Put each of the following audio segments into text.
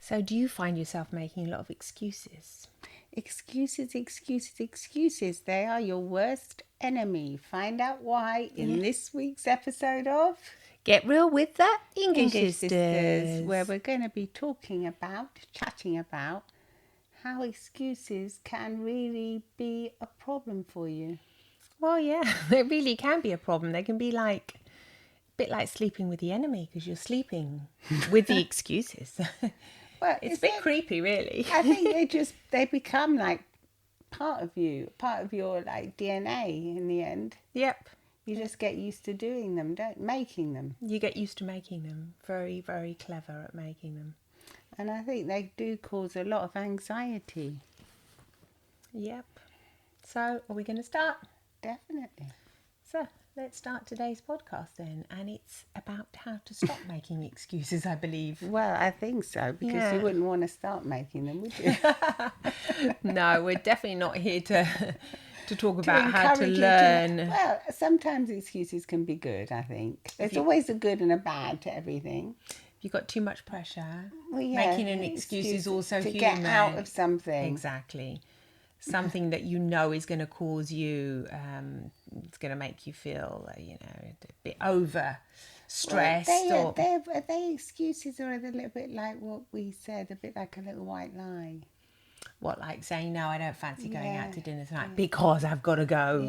So do you find yourself making a lot of excuses? Excuses, excuses, excuses. They are your worst enemy. Find out why in this week's episode of Get Real with the English Sisters, Sisters. where we're going to be chatting about how excuses can really be a problem for you. Well, yeah, they really can be a problem. They can be like a bit like sleeping with the enemy because you're sleeping with the excuses. Well, It's a bit creepy, really. I think they become like part of you, part of your like DNA in the end. Yep. You just get used to doing them, making them. You get used to making them. Very, very clever at making them. And I think they do cause a lot of anxiety. Yep. So, are we going to start? Definitely. So, let's start today's podcast then. And it's about how to stop making excuses, I believe. Well, I think so, because you wouldn't want to start making them, would you? No, we're definitely not here to talk about how to learn. Well, sometimes excuses can be good, I think. There's always a good and a bad to everything. If you've got too much pressure, Well, yeah, making an excuse is also to human. get out of something. Exactly. Something that you know is going to cause you, it's going to make you feel, a bit over stressed. Are they excuses, or are they a little bit like what we said, a bit like a little white lie? What, like saying, no, I don't fancy going out to dinner tonight because I've got to go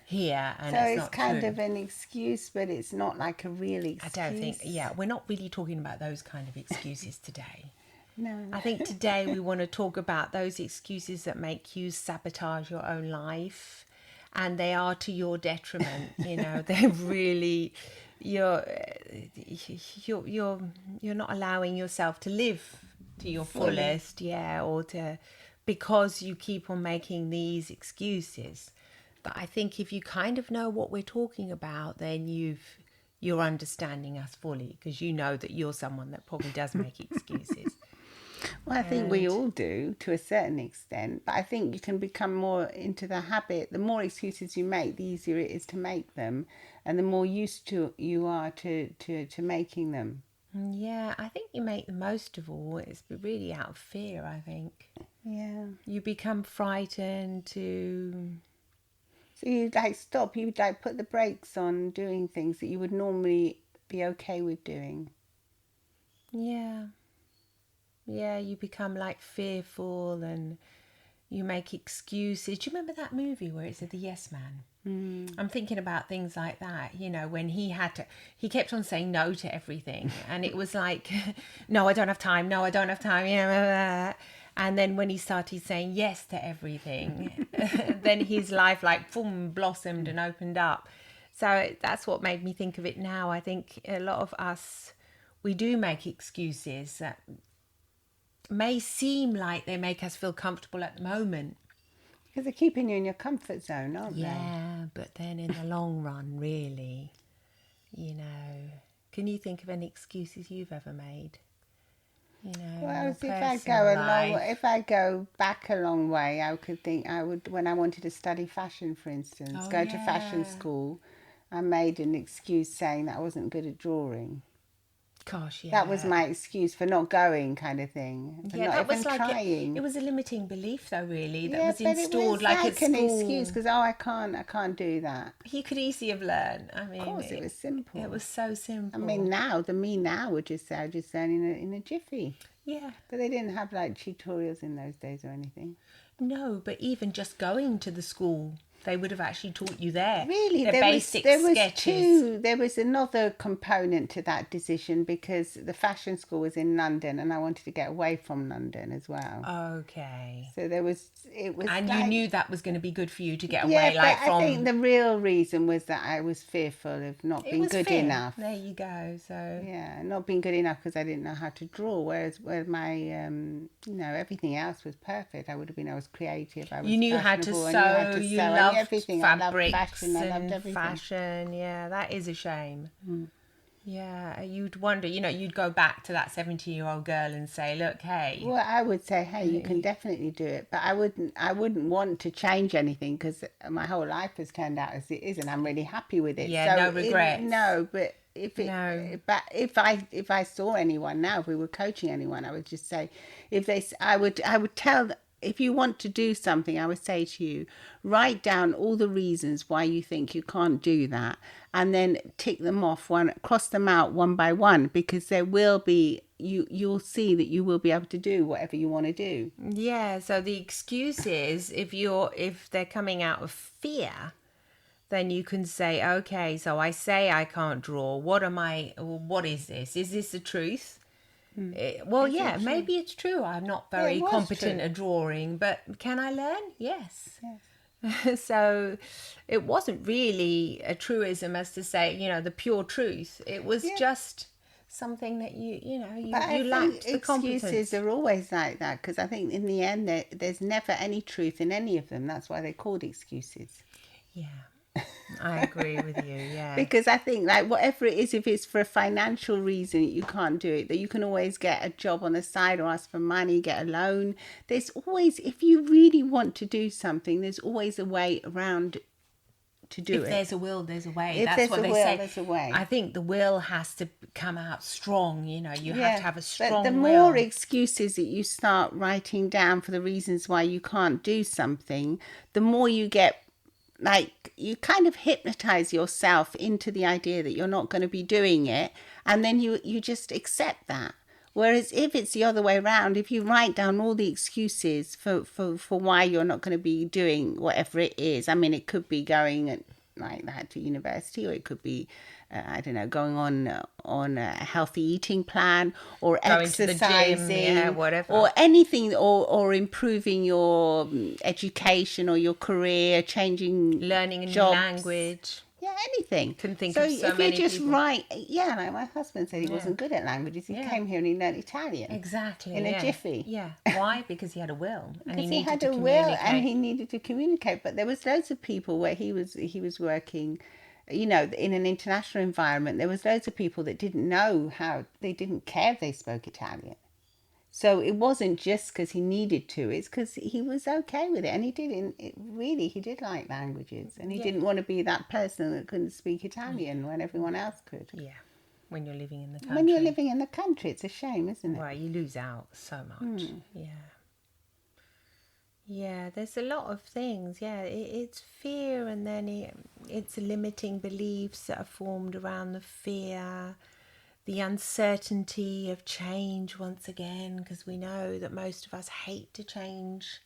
here. And so it's it's not kind true. of an excuse, but it's not like a real excuse. I don't think, we're not really talking about those kind of excuses today. No. I think today we want to talk about those excuses that make you sabotage your own life, and they are to your detriment. They're really you're not allowing yourself to live to your fullest, because you keep on making these excuses. But I think if you kind of know what we're talking about, then you're understanding us fully, because you know that you're someone that probably does make excuses. Well, I think we all do to a certain extent, but I think you can become more into the habit. The more excuses you make, the easier it is to make them, and the more used to you are to making them. Yeah, I think you make the most of all. It's really out of fear, I think. Yeah. You become frightened to... So you stop, you put the brakes on doing things that you would normally be okay with doing. Yeah. Yeah, you become fearful and you make excuses. Do you remember that movie where it said the yes man? I'm thinking about things like that, when he kept on saying no to everything. And it was like, no, I don't have time. No, I don't have time. And then when he started saying yes to everything, then his life boom, blossomed and opened up. So that's what made me think of it now. I think a lot of us, we do make excuses that may seem like they make us feel comfortable at the moment. Because they're keeping you in your comfort zone, aren't they? Yeah, but then in the long run, really, can you think of any excuses you've ever made? Well, if I go back a long way, I could think when I wanted to study fashion, for instance, go to fashion school, I made an excuse saying that I wasn't good at drawing. Gosh, yeah. That was my excuse for not going, kind of thing. For not even trying. It was a limiting belief, though, really, that was installed it was at school. an excuse because I can't do that. He could easily have learned. I mean, of course, it was simple. It was so simple. I mean, the me now would just say I just learn in a jiffy. Yeah, but they didn't have tutorials in those days or anything. No, but even just going to the school, they would have actually taught you there. Really, there was another component to that decision because the fashion school was in London and I wanted to get away from London as well. Okay. So it was. And you knew that was going to be good for you to get away, I think the real reason was that I was fearful of not being good enough. There you go. So yeah, not being good enough because I didn't know how to draw. Whereas my everything else was perfect. I was creative. I was you knew how to sew. You loved everything. Fabrics, I loved fashion. I loved everything. Fashion, yeah, that is a shame. Yeah, you'd wonder, you'd go back to that 17-year-old girl and say, look, hey. Well, I would say, hey, you can definitely do it. But I wouldn't want to change anything because my whole life has turned out as it is and I'm really happy with it. Yeah, so no regrets. But if I saw anyone now, if we were coaching anyone, I would just say, I would tell, if you want to do something, I would say to you, write down all the reasons why you think you can't do that, and then tick them off cross them out one by one, because there will be, you'll see that you will be able to do whatever you want to do. Yeah. So the excuse is, if they're coming out of fear, then you can say, okay, so I say I can't draw. What is this? Is this the truth? Maybe it's true. I'm not very competent at drawing, but can I learn? Yes. So it wasn't really a truism as to say, the pure truth. It was just something that you lacked the competence. Excuses are always like that, because I think in the end there's never any truth in any of them. That's why they're called excuses. Yeah. I agree with you, yeah. Because I think, like, whatever it is, if it's for a financial reason you can't do it, that you can always get a job on the side or ask for money, get a loan. There's always, if you really want to do something, there's always a way around to do it. If there's a will, there's a way. If That's what they say. There's a way. I think the will has to come out strong, you have to have a strong will. But the more excuses that you start writing down for the reasons why you can't do something, the more you get, like, you kind of hypnotize yourself into the idea that you're not going to be doing it, and then you just accept that. Whereas if it's the other way around, if you write down all the excuses for why you're not going to be doing whatever it is, I mean, it could be going like that to university, or it could be I don't know, going on a healthy eating plan, or going exercising, to the gym, whatever, or anything, or improving your education or your career, learning a new language. Yeah, anything. Can think of so many if you just people. write, like my husband said, he wasn't good at languages. He came here and he learned Italian. Exactly. In a jiffy. Yeah. Why? Because he had a will, and he had a will, and he needed to communicate. But there was loads of people where he was working, in an international environment. There was loads of people that didn't know how, they didn't care if they spoke Italian. So it wasn't just because he needed to, it's because he was okay with it. And he did like languages. And he didn't want to be that person that couldn't speak Italian when everyone else could. Yeah, when you're living in the country. When you're living in the country, it's a shame, isn't it? Well, you lose out so much. Yeah. Yeah, there's a lot of things. Yeah, it's fear, and then it's limiting beliefs that are formed around the fear. The uncertainty of change, once again, because we know that most of us hate to change.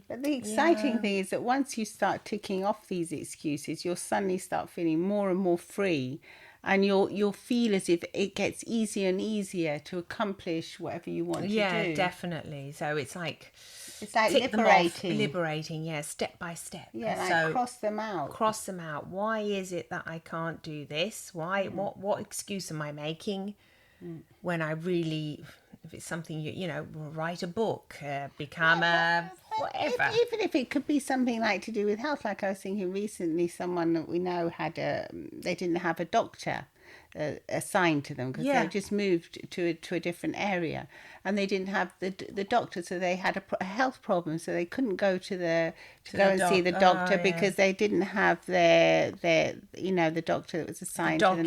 But the exciting thing is that once you start ticking off these excuses, you'll suddenly start feeling more and more free, and you'll feel as if it gets easier and easier to accomplish whatever you want to do. Yeah, definitely. So it's like liberating, step by step. Yeah, so cross them out. Why is it that I can't do this? Why? What excuse am I making when I really, if it's something write a book, become a whatever. Even if it could be something like to do with health, like I was thinking recently, someone that we know had they didn't have a doctor assigned to them because they just moved to a different area, and they didn't have the doctor, so they had a health problem, so they couldn't go see the doctor because they didn't have their the doctor that was assigned to them,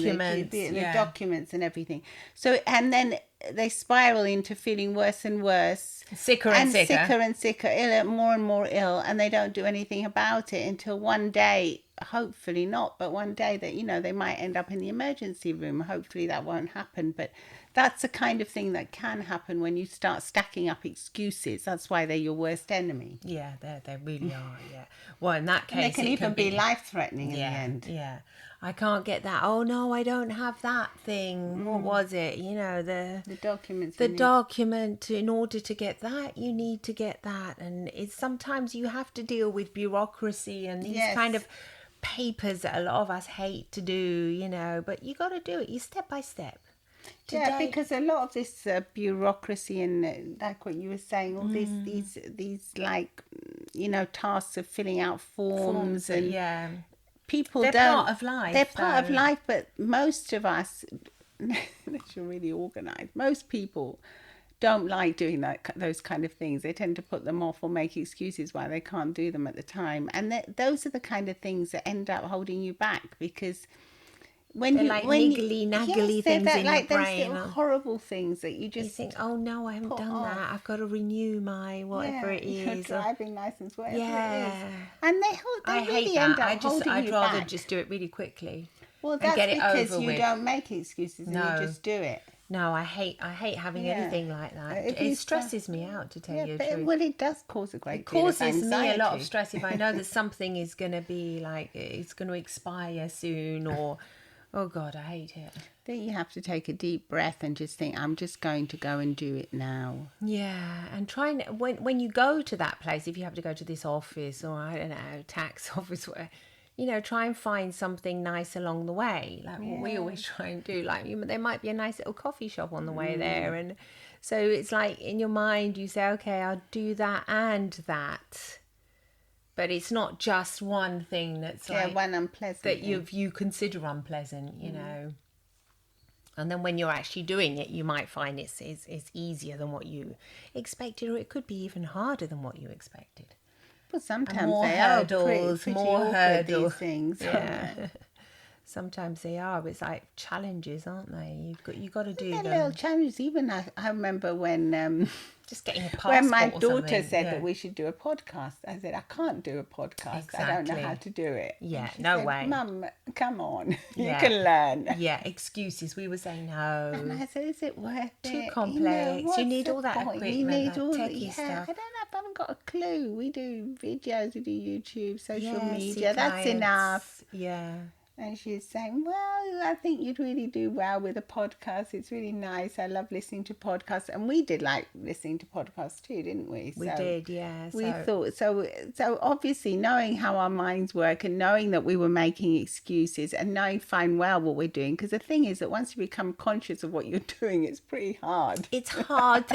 the documents and everything. So, and then they spiral into feeling worse and worse, sicker and sicker, ill, more and more ill, and they don't do anything about it until one day, hopefully not, but one day that they might end up in the emergency room. Hopefully that won't happen, but that's the kind of thing that can happen when you start stacking up excuses. That's why they're your worst enemy. Yeah, they really are. Yeah. Well, in that case, and they can even be life-threatening in the end. Yeah. I can't get that. Oh no, I don't have that thing. What was it? The documents. The document. In order to get that, you need to get that, and it's sometimes you have to deal with bureaucracy and these kind of papers that a lot of us hate to do. But you got to do it. You step by step. Yeah, because a lot of this bureaucracy and like what you were saying, all these like tasks of filling out forms and people they're part of life. They're part of life, but most of us, unless you're really organised, most people don't like doing those kind of things. They tend to put them off or make excuses why they can't do them at the time, and those are the kind of things that end up holding you back, because they're like niggly, naggly things in your those brain. little horrible things that you just... You think, oh no, I haven't done that. I've got to renew my whatever it is. Your driving license, whatever it is. Yeah. And they really end up holding you back. I'd rather just do it really quickly. Well, that's get it because over you with. Don't make excuses and you just do it. No, I hate having anything like that. It stresses me out, to tell you the truth. Well, it does cause a great deal of anxiety. It causes me a lot of stress if I know that something is going to be like, it's going to expire soon, or, oh God, I hate it. Then you have to take a deep breath and just think, I'm just going to go and do it now. Yeah, and when you go to that place, if you have to go to this office or, I don't know, tax office, where, you know, try and find something nice along the way, like what we always try and do. Like, there might be a nice little coffee shop on the way there, and so it's like in your mind you say, okay, I'll do that and that, but it's not just one thing that's like one unpleasant that you consider unpleasant, you know. And then when you're actually doing it, you might find it's easier than what you expected, or it could be even harder than what you expected. Well, sometimes they are pretty awkward, these things. Yeah. Sometimes they are. It's like challenges, aren't they? You got to do them. Little challenges. Even I remember when just getting a passport. When my daughter said that we should do a podcast, I said, I can't do a podcast. Exactly. I don't know how to do it. Yeah, no way. Mum, come on, you can learn. Yeah, excuses. We were saying no. And I said, is it worth it? Too complex. You need all that equipment, you need all techie stuff. I haven't got a clue. We do videos, we do YouTube, social media. That's enough. Yeah. And she's saying, well, I think you'd really do well with a podcast. It's really nice. I love listening to podcasts. And we did like listening to podcasts too, didn't we? We did, yeah. We thought, so obviously knowing how our minds work and knowing that we were making excuses and knowing fine well what we're doing. Because the thing is that once you become conscious of what you're doing, it's pretty hard. It's hard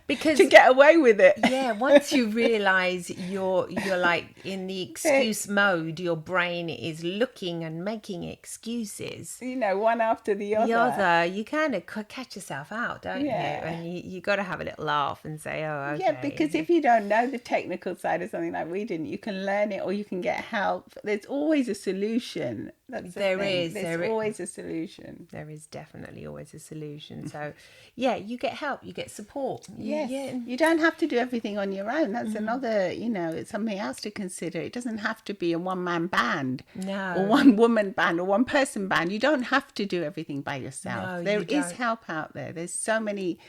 because to get away with it. Yeah, once you realise you're like in the excuse mode, your brain is looking and making excuses, you know, one after the other. You kind of catch yourself out, don't you? And you got to have a little laugh and say, oh, okay. Yeah, because if you don't know the technical side of something like we didn't, you can learn it or you can get help. There's always a solution. There's always a solution. There is definitely always a solution. So yeah, you get help, you get support. You don't have to do everything on your own. That's another, you know, it's something else to consider. It doesn't have to be a one-man band or one woman band or one person band. You don't have to do everything by yourself. There is help out there. There's so many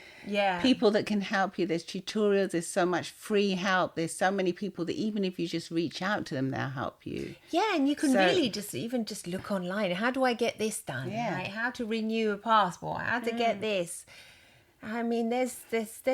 people that can help you. There's tutorials, there's so much free help. There's so many people that even if you just reach out to them, they'll help you. Yeah, and you can really just look online. How do I get this done? Like how to renew a passport? How to get this? I mean, there's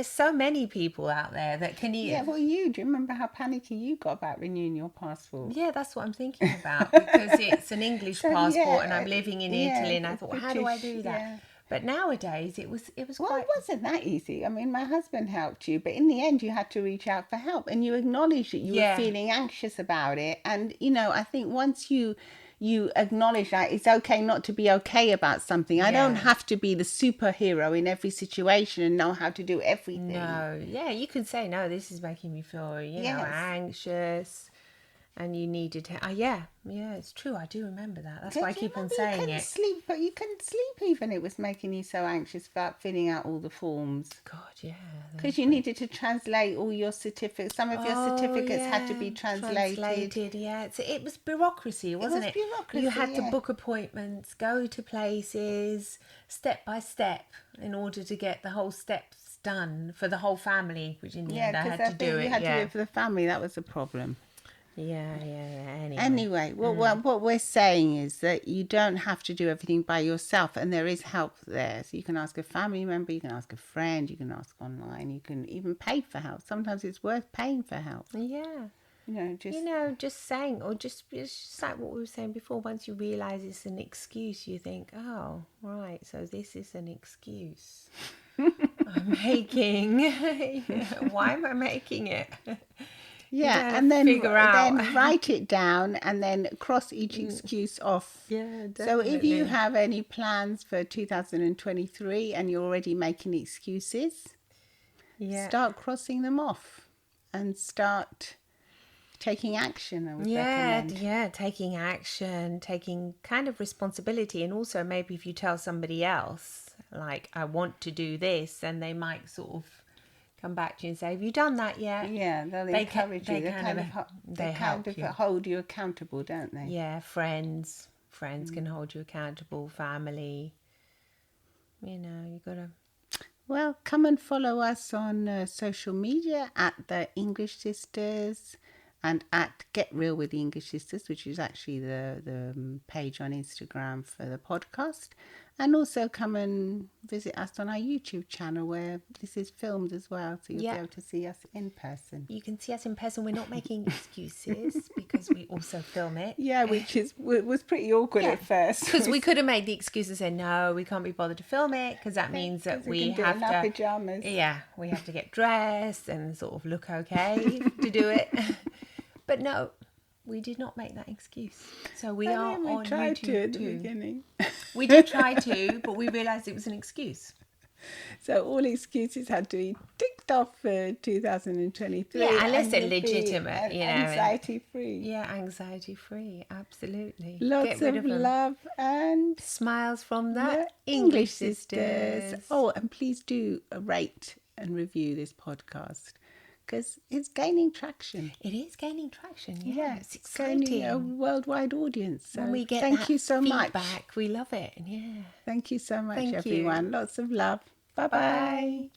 so many people out there that can. Do you remember how panicky you got about renewing your passport? Yeah, that's what I'm thinking about because it's an English passport and I'm living in Italy, and I thought, how do I do that? Yeah. But nowadays it was quite... it wasn't that easy. I mean, my husband helped you, but in the end you had to reach out for help and you acknowledged that you were feeling anxious about it. And, you know, I think once you acknowledge that it's okay not to be okay about something. I don't have to be the superhero in every situation and know how to do everything. No, you can say, no, this is making me feel, you know, anxious. And you needed to... it's true. I do remember that. That's why I keep on saying it. But you couldn't sleep even. It was making you so anxious about filling out all the forms. God, yeah. Because you needed to translate all your certificates. Some of your certificates had to be translated. Yeah. So it was bureaucracy, wasn't it? Bureaucracy, you had to book appointments, go to places, step by step, in order to get the whole steps done for the whole family, which in the end I had to do it. You had to do it for the family. That was the problem. Yeah. Anyway, what we're saying is that you don't have to do everything by yourself, and there is help there. So you can ask a family member, you can ask a friend, you can ask online, you can even pay for help. Sometimes it's worth paying for help. Yeah. Just saying, or just like what we were saying before, once you realise it's an excuse, you think, oh, right, so this is an excuse I'm making. Why am I making it? Yeah, and then write it down and then cross each excuse off. Yeah, definitely. So if you have any plans for 2023 and you're already making excuses, start crossing them off and start taking action, I would recommend. Yeah, taking action, taking kind of responsibility. And also maybe if you tell somebody else, like, I want to do this, and they might sort of come back to you and say, have you done that yet? Yeah, they'll encourage you. They kind of hold you accountable, don't they? Yeah, friends can hold you accountable, family. You got to... Well, come and follow us on social media at The English Sisters and at Get Real with the English Sisters, which is actually the page on Instagram for the podcast. And also come and visit us on our YouTube channel where this is filmed as well, so you'll be able to see us in person. You can see us in person. We're not making excuses because we also film it. Yeah, which was pretty awkward at first. Because we could have made the excuse and said, no, we can't be bothered to film it because that means that we have to... in our pyjamas. Yeah, we have to get dressed and sort of look okay to do it. But no, we did not make that excuse. So we are on YouTube too. We tried to at the beginning. We did try to, but we realised it was an excuse. So all excuses had to be ticked off for 2023. Yeah, unless they're legitimate, anxiety-free. Yeah, anxiety-free, absolutely. Lots of love and smiles from the English sisters. Oh, and please do rate and review this podcast, because it's gaining traction. It is gaining traction, it's gaining a worldwide audience. So when we get thank you so feedback, much. We love it. Yeah. Thank you so much, everyone. Lots of love. Bye-bye.